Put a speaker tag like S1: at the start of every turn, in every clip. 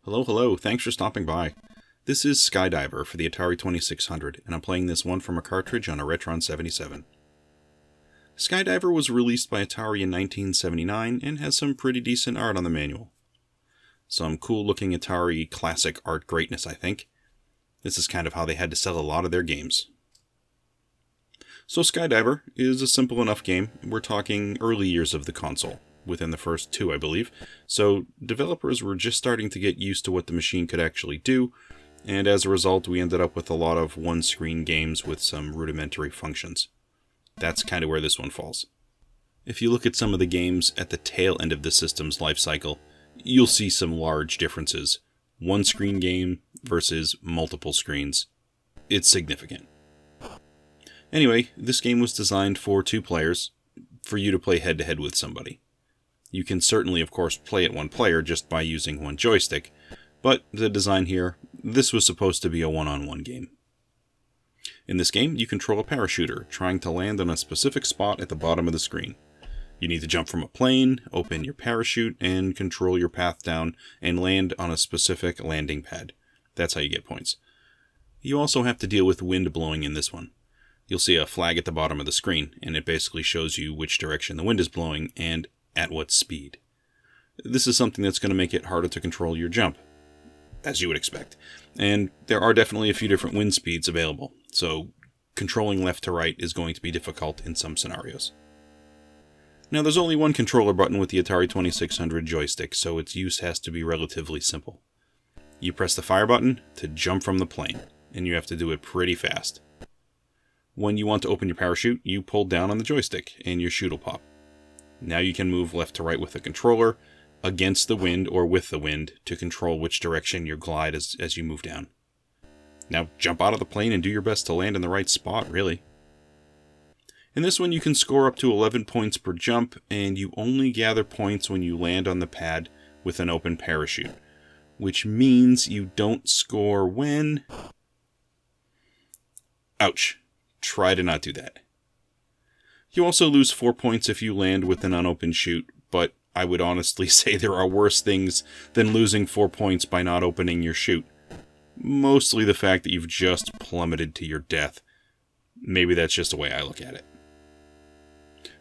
S1: Hello, thanks for stopping by. This is Skydiver for the Atari 2600, and I'm playing this one from a cartridge on a Retron 77. Skydiver was released by Atari in 1979 and has some pretty decent art on the manual. Some cool looking Atari classic art greatness, I think. This is kind of how they had to sell a lot of their games. So Skydiver is a simple enough game. We're talking early years of the console. Within the first two, I believe. So developers were just starting to get used to what the machine could actually do, and as a result we ended up with a lot of one-screen games with some rudimentary functions. That's kind of where this one falls. If you look at some of the games at the tail end of the system's life cycle, you'll see some large differences. One-screen game versus multiple screens. It's significant. Anyway, this game was designed for 2 players, for you to play head-to-head with somebody. You can certainly, of course, play it one player just by using one joystick, but the design here, this was supposed to be a one-on-one game. In this game, you control a parachuter, trying to land on a specific spot at the bottom of the screen. You need to jump from a plane, open your parachute, and control your path down and land on a specific landing pad. That's how you get points. You also have to deal with wind blowing in this one. You'll see a flag at the bottom of the screen, and it basically shows you which direction the wind is blowing and at what speed. This is something that's going to make it harder to control your jump, as you would expect. And there are definitely a few different wind speeds available, so controlling left to right is going to be difficult in some scenarios. Now there's only one controller button with the Atari 2600 joystick, so its use has to be relatively simple. You press the fire button to jump from the plane, and you have to do it pretty fast. When you want to open your parachute, you pull down on the joystick, and your chute will pop. Now you can move left to right with the controller, against the wind or with the wind, to control which direction you glide as you move down. Now jump out of the plane and do your best to land in the right spot, really. In this one you can score up to 11 points per jump, and you only gather points when you land on the pad with an open parachute, which means you don't score when... Ouch. Try to not do that. You also lose 4 points if you land with an unopened chute, but I would honestly say there are worse things than losing 4 points by not opening your chute. Mostly the fact that you've just plummeted to your death. Maybe that's just the way I look at it.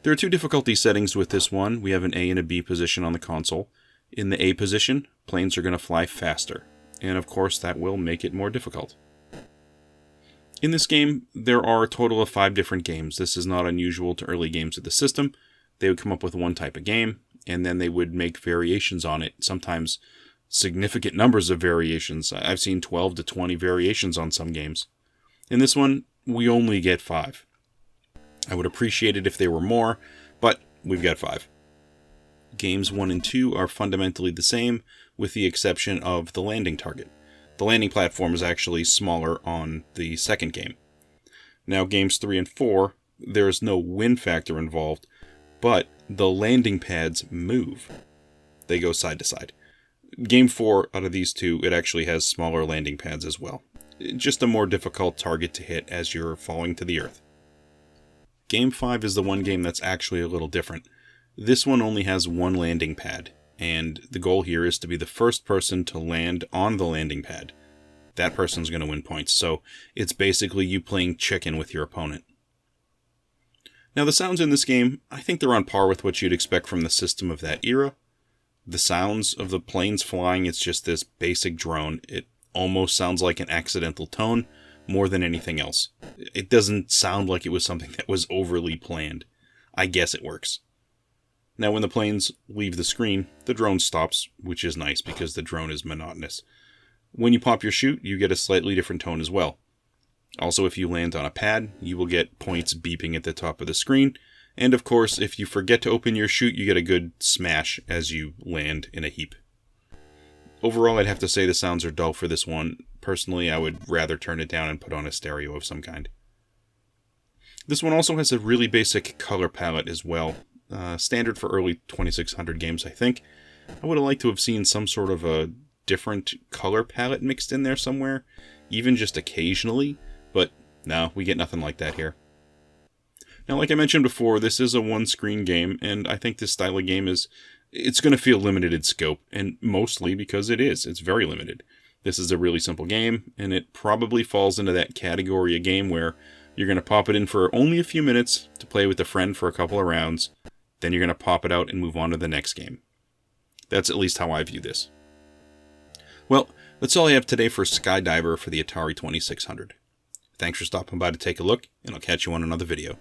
S1: There are 2 difficulty settings with this one. We have an A and a B position on the console. In the A position, planes are going to fly faster, and of course that will make it more difficult. In this game, there are a total of 5 different games. This is not unusual to early games of the system. They would come up with one type of game, and then they would make variations on it, sometimes significant numbers of variations. I've seen 12 to 20 variations on some games. In this one, we only get 5. I would appreciate it if there were more, but we've got 5. Games 1 and 2 are fundamentally the same, with the exception of the landing target. The landing platform is actually smaller on the second game. Now, games 3 and 4, there is no win factor involved, but the landing pads move. They go side to side. Game 4, out of these 2, it actually has smaller landing pads as well. Just a more difficult target to hit as you're falling to the earth. Game 5 is the one game that's actually a little different. This one only has one landing pad, and the goal here is to be the first person to land on the landing pad. That person's going to win points, so it's basically you playing chicken with your opponent. Now the sounds in this game, I think they're on par with what you'd expect from the system of that era. The sounds of the planes flying, it's just this basic drone. It almost sounds like an accidental tone more than anything else. It doesn't sound like it was something that was overly planned. I guess it works. Now when the planes leave the screen, the drone stops, which is nice because the drone is monotonous. When you pop your chute, you get a slightly different tone as well. Also, if you land on a pad, you will get points beeping at the top of the screen, and of course, if you forget to open your chute, you get a good smash as you land in a heap. Overall, I'd have to say the sounds are dull for this one. Personally, I would rather turn it down and put on a stereo of some kind. This one also has a really basic color palette as well. Standard for early 2600 games, I think. I would have liked to have seen some sort of a different color palette mixed in there somewhere, even just occasionally, but no, we get nothing like that here. Now, like I mentioned before, this is a one-screen game, and I think this style of game is it's going to feel limited in scope, and mostly because it is. It's very limited. This is a really simple game, and it probably falls into that category of game where you're going to pop it in for only a few minutes to play with a friend for a couple of rounds, then you're going to pop it out and move on to the next game. That's at least how I view this. Well, that's all I have today for Skydiver for the Atari 2600. Thanks for stopping by to take a look, and I'll catch you on another video.